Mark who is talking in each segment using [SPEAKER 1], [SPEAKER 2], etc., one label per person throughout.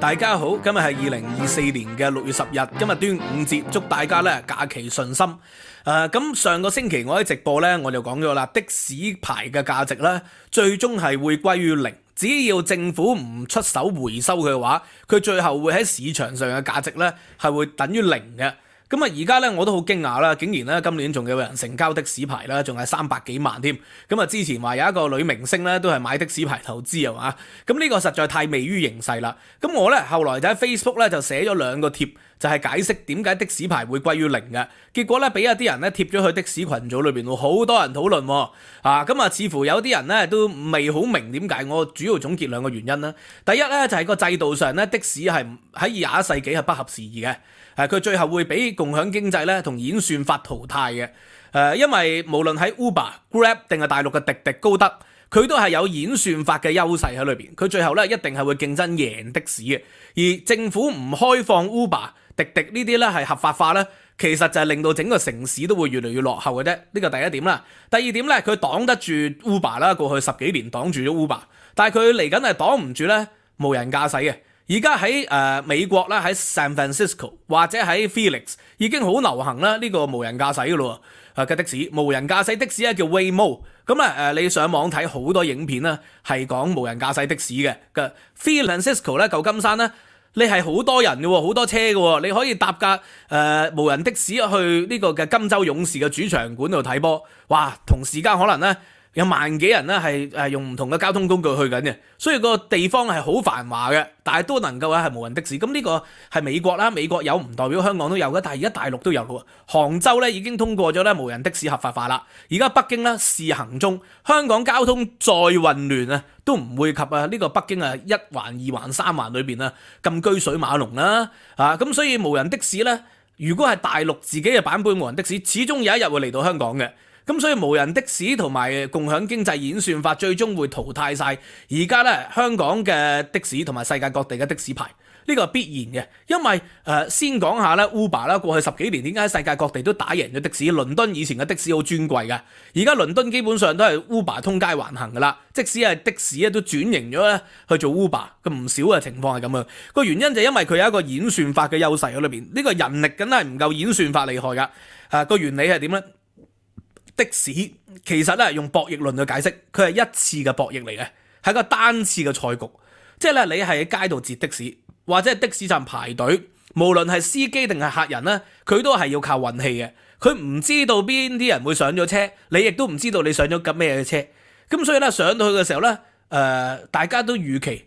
[SPEAKER 1] 大家好，今日係2024年嘅6月10日，今日端午節，祝大家咧假期順心。咁上個星期我喺直播咧，我就講咗啦，的士牌嘅價值咧，最終係會歸於零。只要政府唔出手回收佢嘅話，佢最後會喺市場上嘅價值咧係會等於零嘅。咁啊，而家咧我都好驚訝啦，竟然咧今年仲有人成交的士牌啦，仲係300幾萬添。咁啊，之前話有一個女明星咧都係買的士牌投資係嘛？咁呢個實在太未於形勢啦。咁我咧後來就喺 Facebook 咧就寫咗2個貼，就係解釋點解的士牌會歸於零嘅。結果咧俾一啲人咧貼咗去的士群組裏邊，好多人討論喎。咁啊，似乎有啲人咧都未好明點解。我主要總結2個原因啦。第一咧就係個制度上咧，的士係喺21世紀係不合時宜嘅。佢最後會俾共享經濟咧同演算法淘汰嘅。因為無論喺 Uber、Grab 定係大陸嘅滴滴、高德，佢都係有演算法嘅優勢喺裏邊。佢最後咧一定係會競爭贏的士嘅。而政府唔開放 Uber、滴滴呢啲咧係合法化咧，其實就係令到整個城市都會越嚟越落後嘅啫。呢個第一點啦。第二點咧，佢擋得住 Uber 啦，過去10幾年擋住咗 Uber，但係佢嚟緊係擋唔住咧無人駕駛嘅。而家喺美國啦，喺 San Francisco 或者喺 Phoenix 已經好流行啦，呢個無人駕駛嘅咯嘅的士，無人駕駛的士咧叫 Waymo。咁你上網睇好多影片啦，係講無人駕駛的士嘅。San Francisco 咧，舊金山咧，你係好多人嘅喎，好多車嘅喎，你可以搭架無人的士去呢個嘅金州勇士嘅主場館度睇波。哇，同時間可能咧有萬幾人咧係用唔同嘅交通工具去緊嘅，所以個地方係好繁華嘅，但係都能夠係無人的士。咁呢個係美國啦，美國有唔代表香港都有嘅，但係而家大陸都有嘅喎。杭州咧已經通過咗咧無人的士合法化啦，而家北京咧試行中。香港交通再混亂啊，都唔會及呢個北京1環、2環、3環裏邊咁車水馬龍啦。咁所以無人的士咧，如果係大陸自己嘅版本無人的士，始終有一日會嚟到香港嘅。咁所以無人的士同埋共享經濟演算法最終會淘汰晒而家咧香港嘅的士同埋世界各地嘅的士牌，呢個係必然嘅。因為先講下咧 Uber 啦，過去10幾年點解喺世界各地都打贏咗的士？倫敦以前嘅的士好尊貴嘅，而家倫敦基本上都係 Uber 通街橫行噶啦，即使係的士咧都轉型咗咧去做 Uber，咁唔少嘅情況係咁樣。個原因就係因為佢有一個演算法嘅優勢喺裏邊，呢個人力梗係唔夠演算法厲害噶。個原理係點咧？的士其實咧用博弈論去解釋，佢係一次嘅博弈嚟嘅，係個單次嘅賽局。即係咧，你係喺街度截的士，或者係的士站排隊，無論係司機定係客人咧，佢都係要靠運氣嘅。佢唔知道邊啲人會上咗車，你亦都唔知道你上咗緊咩嘅車。咁所以咧上到去嘅時候咧，大家都預期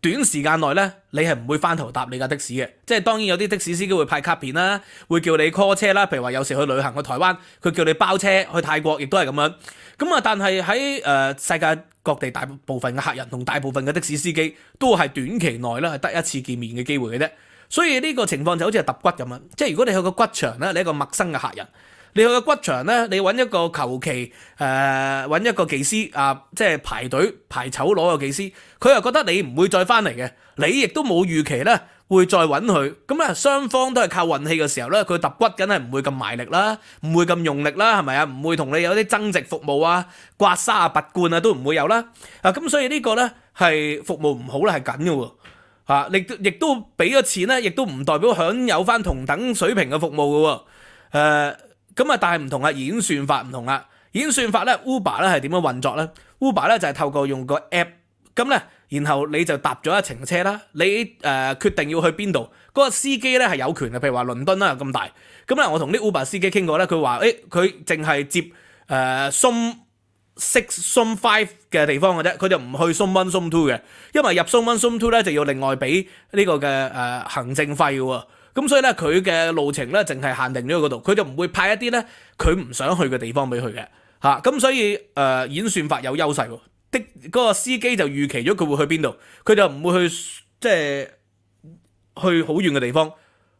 [SPEAKER 1] 短時間內咧，你係唔會翻頭搭你架的士嘅。即係當然有啲的士司機會派卡片啦，會叫你 call 車啦。譬如話有時去旅行去台灣，佢叫你包車去泰國，亦都係咁樣。但係喺世界各地大部分嘅客人同大部分嘅的士司機都係短期內咧係得一次見面嘅機會嘅啫。所以呢個情況就好似係揼骨咁樣。即係如果你去個骨場咧，你一個陌生嘅客人，你去個骨場咧，你揾一個求其揾一個技師即係排隊排籌攞個技師，佢又覺得你唔會再翻嚟嘅，你亦都冇預期咧會再揾佢。咁啊，雙方都係靠運氣嘅時候咧，佢揼骨梗係唔會咁埋力啦，唔會咁用力啦，係咪啊？唔會同你有啲增值服務啊、刮痧啊、拔罐啊都唔會有啦。咁所以呢個咧係服務唔好咧係緊嘅喎。亦都俾咗錢咧，亦都唔代表享有翻同等水平嘅服務嘅喎。但係唔同啊，演算法唔同啦。演算法咧 ，Uber 咧係點樣運作咧 ？Uber 咧就係透過用個 app， 咁咧，然後你就搭咗一程車啦。你決定要去邊度，嗰個司機咧係有權嘅。譬如話倫敦啦咁大，咁咧我同啲 Uber 司機傾過咧，佢話佢淨係接Zone 6、Zone 5嘅地方嘅啫，佢就唔去 Zone 1、Zone 2嘅，因為入 Zone 1、Zone 2咧就要另外俾呢個嘅行政費嘅喎。咁所以咧，佢嘅路程咧，淨係限定咗嗰度，佢就唔會派一啲咧佢唔想去嘅地方俾佢嘅嚇。咁所以演算法有優勢喎。嗰個司機就預期咗佢會去邊度，佢就唔會去即係去好遠嘅地方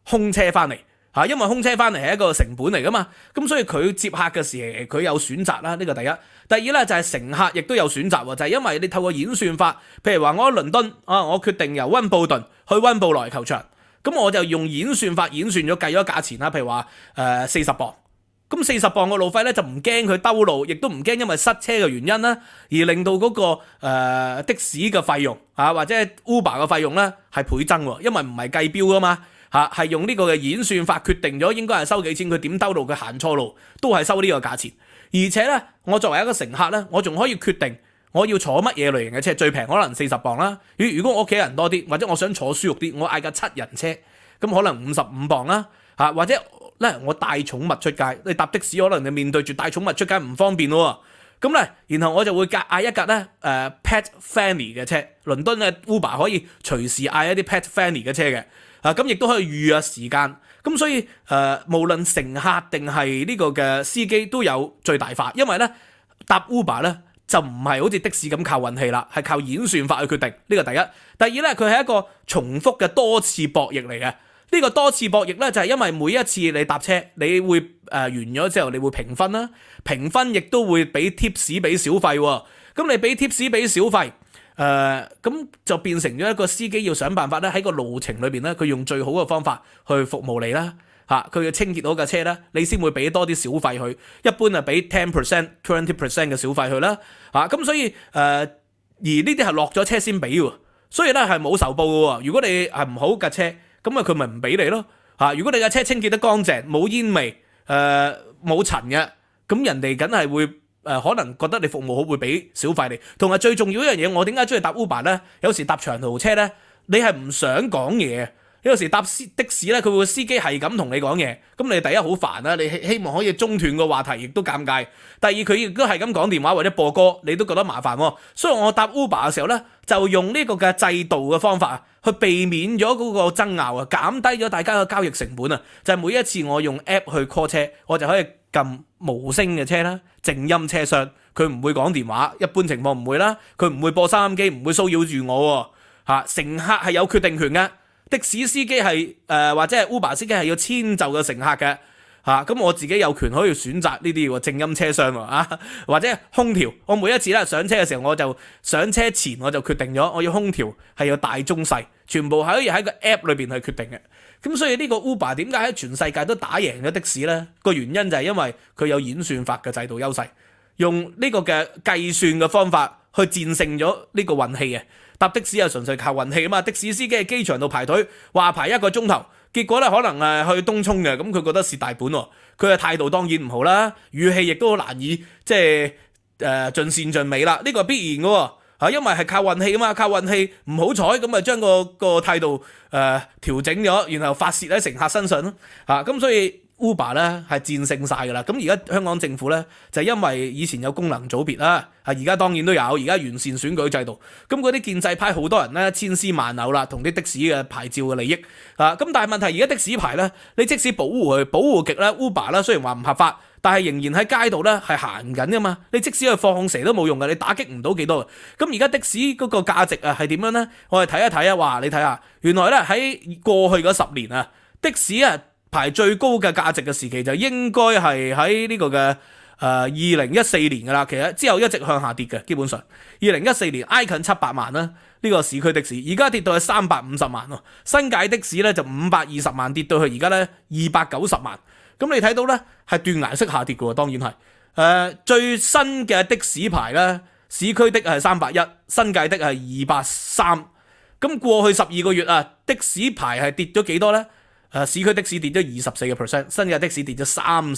[SPEAKER 1] 空車翻嚟嚇，因為空車翻嚟係一個成本嚟噶嘛。咁所以佢接客嘅時佢有選擇啦，呢個第一。第二咧就係乘客亦都有選擇喎，就係因為你透過演算法，譬如話我喺倫敦我決定由溫布頓去溫布萊球場。咁我就用演算法演算咗計咗價錢啦，譬如話40磅，咁40磅嘅路費咧就唔驚佢兜路，亦都唔驚因為塞車嘅原因啦，而令到嗰個的士嘅費用或者 Uber 嘅費用咧係倍增喎，因為唔係計標噶嘛係用呢個嘅演算法決定咗應該係收幾錢，佢點兜路佢行錯路都係收呢個價錢。而且咧，我作為一個乘客咧，我仲可以決定我要坐乜嘢類型嘅車，最平可能40磅啦。如果我屋企人多啲，或者我想坐舒服啲，我嗌架7人車，咁可能55磅啦。或者咧我帶寵物出街，你搭的士可能你面對住帶寵物出街唔方便咯。咁咧，然後我就會嗌一架咧pet friendly 嘅車。倫敦嘅 Uber 可以隨時嗌一啲 pet friendly 嘅車嘅。咁亦都可以預約時間。咁所以無論乘客定係呢個嘅司機都有最大化，因為咧搭 Uber 咧就唔係好似的士咁靠運氣啦，係靠演算法去決定。呢個第一。第二咧，佢係一個重複嘅多次博弈嚟嘅。呢個多次博弈咧就係因為每一次你搭車，你會完咗之後你會評分啦，評分亦都會俾 tips 俾小費喎。咁你俾 tips 俾小費。咁就變成咗一個司機要想辦法咧喺個路程裏邊咧，佢用最好嘅方法去服務你啦，佢要清潔好架車啦，你先會俾多啲小費佢，一般係俾 10%、20% 嘅小費佢啦，咁所以而呢啲係落咗車先俾喎，所以咧係冇仇報嘅喎。如果你係唔好架車，咁佢咪唔俾你咯，如果你架車清潔得乾淨，冇煙味，冇塵嘅，咁人哋梗係會。可能覺得你服務好會俾小費你，同埋最重要一樣嘢，我點解中意搭 Uber 咧？有時搭長途車咧，你係唔想講嘢，有時搭的士咧，佢會司機係咁同你講嘢，咁你第一好煩啦，你希望可以中斷個話題，亦都尷尬。第二佢亦都係咁講電話或者播歌，你都覺得麻煩喎。所以我搭 Uber 嘅時候咧，就用呢個嘅制度嘅方法去避免咗嗰個爭拗啊，減低咗大家嘅交易成本啊。就係每一次我用 app 去 call 車，我就可以撳無聲嘅車啦，靜音車廂，佢唔會講電話，一般情況唔會啦，佢唔會播收音機，唔會騷擾住我喎。乘客係有決定權嘅，的士司機係或者係 Uber 司機係要遷就嘅乘客嘅。咁我自己有權可以選擇呢啲喎，靜音車廂喎，或者空調。我每一次咧上車嘅時候，我就上車前我就決定咗，我要空調係有大中細，全部係可以喺個 app 裏邊去決定嘅。咁所以呢個 Uber 點解喺全世界都打贏咗的士呢？個原因就係因為佢有演算法嘅制度優勢，用呢個嘅計算嘅方法去戰勝咗呢個運氣嘅。搭的士係純粹靠運氣啊嘛，的士司機喺機場度排隊，話排1個鐘頭，結果咧可能去東涌嘅，咁佢覺得蝕大本喎，佢嘅態度當然唔好啦，語氣亦都好難以即係盡善盡美啦，呢個係必然嘅喎，因為係靠運氣啊嘛，靠運氣唔好彩咁啊將個態度調整咗，然後發泄喺乘客身上咯，咁所以。Uber 咧係戰勝晒㗎啦，咁而家香港政府咧就因為以前有功能組別啦，而家當然都有，而家完善選舉制度，咁嗰啲建制派好多人咧千絲萬縷啦，同啲的士嘅牌照嘅利益，咁但係問題而家的士牌咧，你即使保護極咧 Uber 啦，雖然話唔合法，但係仍然喺街度咧係行緊㗎嘛，你即使去放蛇都冇用㗎，你打擊唔到幾多嘅。咁而家的士嗰個價值係點樣咧？我哋睇一睇啊，哇！你睇下，原來咧喺過去嗰10年啊，的士排最高嘅價值嘅時期就應該係喺呢個嘅2014年㗎啦，其實之後一直向下跌嘅，基本上2014年挨近700萬啦，呢個市區的士，而家跌到去350萬喎，新界的士咧就520萬跌到去而家咧290萬，咁你睇到咧係斷崖式下跌嘅喎，當然係最新嘅的士牌咧，市區的係310，新界的係230，咁過去12個月啊，的士牌係跌咗幾多咧？市區的士跌咗24%，新界的士跌咗36%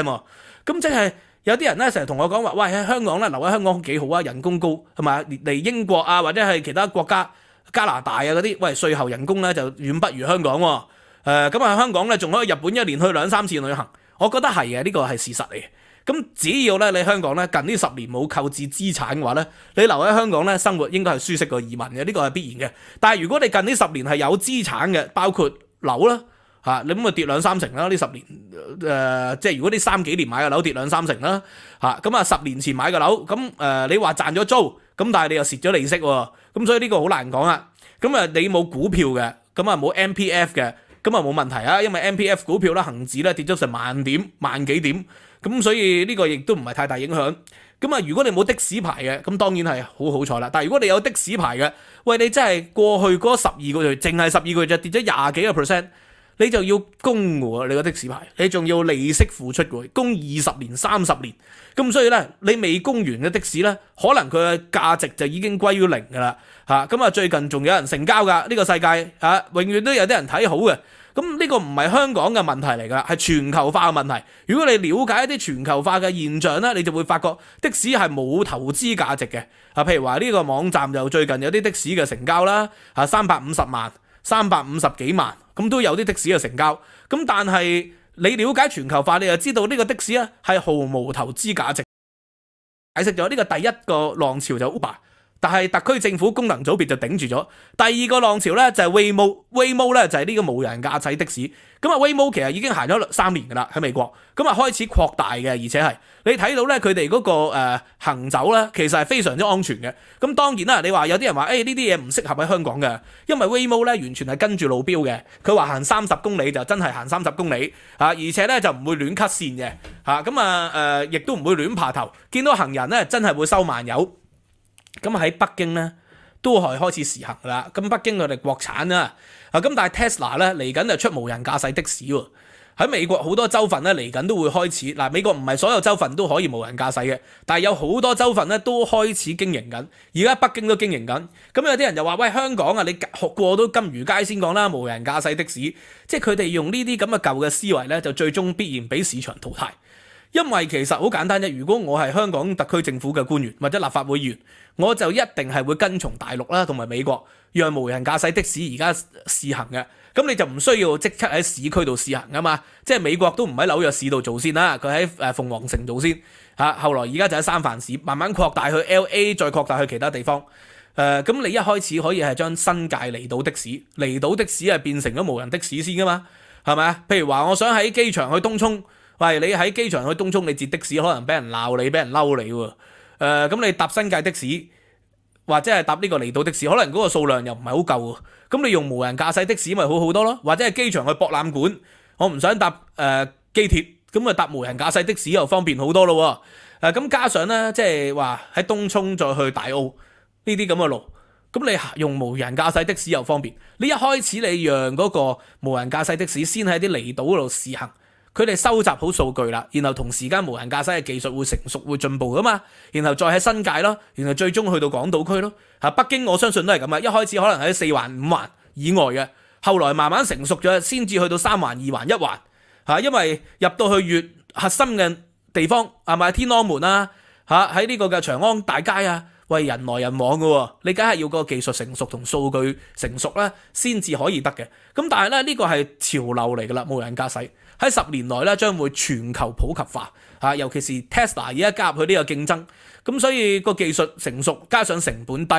[SPEAKER 1] 喎。咁即係有啲人咧成日同我講話，喂，喺香港咧留喺香港幾好啊，人工高係咪？嚟英國啊或者係其他國家加拿大啊嗰啲，喂，稅後人工咧就遠不如香港喎。咁香港咧仲可以日本1年去2-3次旅行，我覺得係嘅，呢個係事實嚟嘅。咁只要咧你香港咧近呢10年冇購置資產嘅話咧，你留喺香港咧生活應該係舒適過移民嘅，呢個係必然嘅。但係如果你近呢10年係有資產嘅，包括樓啦，你咁啊跌2-3成啦，呢10年即係如果呢3幾年買嘅樓跌2-3成啦，咁啊10年前買嘅樓，咁你話賺咗租，咁但係你又蝕咗利息喎，咁所以呢個好難講啊。咁你冇股票嘅，咁啊冇 MPF 嘅，咁啊冇問題啊，因為 MPF 股票啦，恒指咧跌咗成萬幾點，咁所以呢個亦都唔係太大影響。咁如果你冇的士牌嘅，咁當然係好彩啦。但係如果你有的士牌嘅，喂，你真係過去嗰12個月，淨係12個月就跌咗20幾個%，你就要供喎，你個的士牌，你仲要利息付出喎，供20年、30年，咁所以咧，你未供完嘅的士咧，可能佢嘅價值就已經歸於零噶啦，咁最近仲有人成交噶，呢個世界永遠都有啲人睇好嘅，咁呢個唔係香港嘅問題嚟噶，係全球化嘅問題。如果你了解一啲全球化嘅現象咧，你就會發覺的士係冇投資價值嘅，譬如話呢個網站就最近有啲的士嘅成交啦，350萬、350幾萬。咁都有啲的士嘅成交，咁但係你了解全球化，你就知道呢個的士咧係毫無投資價值。解釋咗呢個第一個浪潮就 Uber， 但係特區政府功能組別就頂住咗。第二個浪潮咧就係 Waymo 咧就係呢個無人駕駛的士。咁Waymo 其實已經行咗3年噶啦喺美國，咁開始擴大嘅，而且係你睇到咧佢哋嗰個行走咧其實係非常之安全嘅。咁當然啦，你話有啲人話呢啲嘢唔適合喺香港嘅，因為 Waymo 咧完全係跟住路標嘅，佢話行30公里就真係行30公里而且咧就唔會亂 cut 線嘅亦都唔會亂爬頭，見到行人咧真係會收慢油。咁喺北京咧都係開始實行啦。咁北京佢哋國產啦，咁但係 Tesla 咧嚟緊就出無人駕駛的士喎。喺美國好多州份咧嚟緊都會開始嗱，美國唔係所有州份都可以無人駕駛嘅，但係有好多州份咧都開始經營緊。而家北京都經營緊。咁有啲人就話：喂，香港你過到金魚街先講啦，無人駕駛的士，即係佢哋用呢啲咁嘅舊嘅思維咧，就最終必然俾市場淘汰。因為其實好簡單啫，如果我係香港特區政府嘅官員或者立法會議員，我就一定係會跟從大陸啦同埋美國，讓無人駕駛的士而家試行嘅。咁你就唔需要即刻喺市區度試行噶嘛，即係美國都唔喺紐約市度做先啦，佢喺鳳凰城做先後來而家就喺三藩市慢慢擴大去 LA， 再擴大去其他地方。咁你一開始可以係將新界離島的士係變成咗無人的士先噶嘛，係咪啊？譬如話我想喺機場去東涌，喂，你喺機場去東涌你截的士可能俾人鬧你，俾人嬲你喎。咁你搭新界的士或者係搭呢個離島的士，可能嗰個數量又唔係好夠喎。咁你用無人駕駛的士咪好好多咯，或者係機場去博覽館，我唔想搭機鐵，咁啊搭無人駕駛的士又方便好多咯。咁加上咧，即係話喺東涌再去大澳呢啲咁嘅路，咁你用無人駕駛的士又方便。你一開始你讓嗰個無人駕駛的士先喺啲離島嗰度試行。佢哋收集好數據啦，然後同時間無人駕駛嘅技術會成熟會進步噶嘛，然後再喺新界咯，然後最終去到港島區咯。北京我相信都係咁啊，一開始可能喺4環5環以外嘅，後來慢慢成熟咗，先至去到3環2環1環因為入到去越核心嘅地方係咪天安門啊喺呢個嘅長安大街啊，喂，人來人往嘅喎，你梗係要個技術成熟同數據成熟啦，先至可以得嘅。咁但係咧呢個係潮流嚟噶啦，無人駕駛。喺10年內咧，將會全球普及化尤其是 Tesla 而家加入去呢個競爭，咁所以個技術成熟，加上成本低，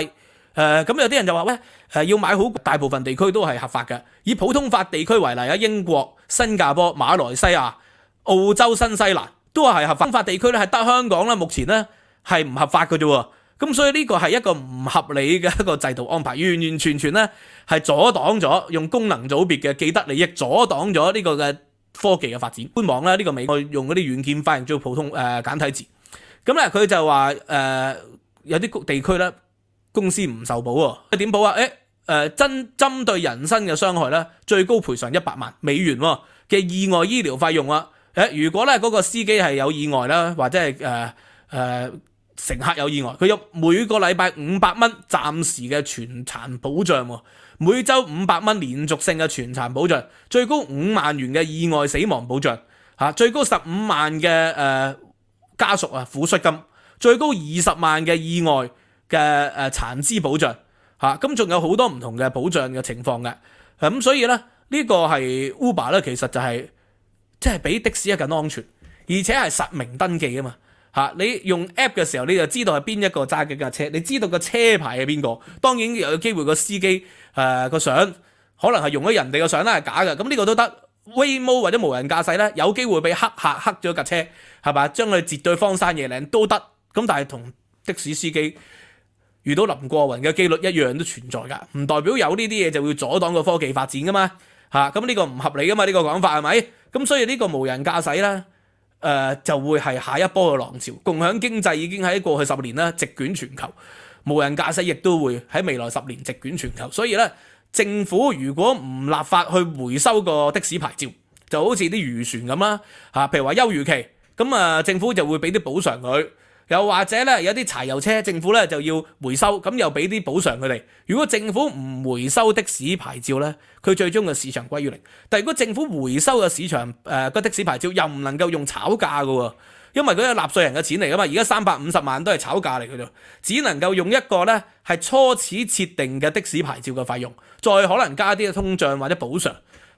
[SPEAKER 1] 咁有啲人就話喂，要買好，大部分地區都係合法嘅。以普通法地區為例英國、新加坡、馬來西亞、澳洲、新西蘭都係合法。普通法地區咧係得香港咧，目前咧係唔合法嘅啫。咁所以呢個係一個唔合理嘅一個制度安排，完完全全咧係阻擋咗用功能組別嘅既得利益，阻擋咗呢個嘅科技嘅發展。官網咧呢個美國用嗰啲軟件翻譯做普通簡體字，咁咧佢就話有啲地區咧公司唔受保喎，點保啊？針對人身嘅傷害咧，最高賠償100萬美元嘅意外醫療費用如果咧嗰個司機係有意外啦，或者係乘客有意外，佢有每個禮拜500蚊暫時嘅全殘保障，每週500蚊連續性嘅全殘保障，最高5萬元嘅意外死亡保障，最高15萬嘅家屬撫恤金，最高20萬嘅意外嘅殘肢保障，咁仲有好多唔同嘅保障嘅情況嘅，咁所以咧呢個係 Uber 咧，其實就係即係比的士係更安全，而且係實名登記啊嘛。你用 app 嘅時候，你就知道係邊一個揸緊架車，你知道個車牌係邊個。當然有機會個司機個相可能係用咗人哋個相啦，係假嘅。咁呢個都得。Waymo 或者無人駕駛咧，有機會俾黑客黑咗架車，係嘛？將佢截對荒山野嶺都得。咁但係同的士司機遇到林過雲嘅機率一樣都存在㗎，唔代表有呢啲嘢就會阻擋個科技發展㗎嘛。咁呢個唔合理㗎嘛？呢個講法係咪？咁所以呢個無人駕駛咧。就會係下一波嘅浪潮，共享經濟已經喺過去10年咧席捲全球，無人駕駛亦都會喺未來10年席捲全球，所以咧政府如果唔立法去回收個的士牌照，就好似啲漁船咁啦嚇，譬如話休漁期，咁政府就會俾啲補償佢。又或者咧有啲柴油車，政府咧就要回收，咁又俾啲補償佢哋。如果政府唔回收的士牌照咧，佢最終嘅市場歸於零。但如果政府回收嘅市場個的士牌照又唔能夠用炒價嘅喎，因為嗰啲納稅人嘅錢嚟噶嘛，而家350萬都係炒價嚟嘅啫，只能夠用一個咧係初始設定嘅的士牌照嘅費用，再可能加啲通脹或者補償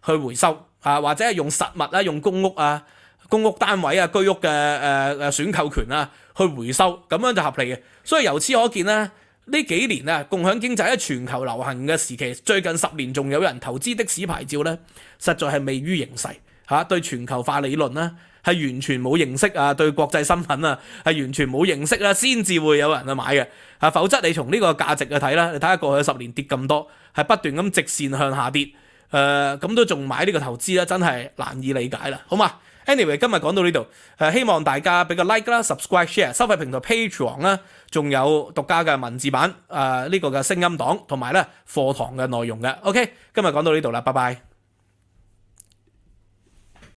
[SPEAKER 1] 去回收啊，或者係用實物啊，用公屋單位啊，居屋嘅選購權啊，去回收，咁樣就合理嘅。所以由此可見咧，呢幾年啊，共享經濟喺全球流行嘅時期，最近10年仲有人投資的士牌照咧，實在係未於形勢嚇，對全球化理論咧係完全冇認識啊，對國際新聞啊係完全冇認識啦，先至會有人去買嘅啊，否則你從呢個價值去睇啦，你睇下過去10年跌咁多，係不斷咁直線向下跌，咁都仲買呢個投資咧，真係難以理解啦，好嘛？Anyway， 今日講到呢度，希望大家俾個 like 啦、subscribe、share， 收費平台 Patreon 啦，仲有獨家嘅文字版，呢個嘅聲音檔同埋咧課堂嘅內容嘅。OK， 今日講到呢度啦，拜拜。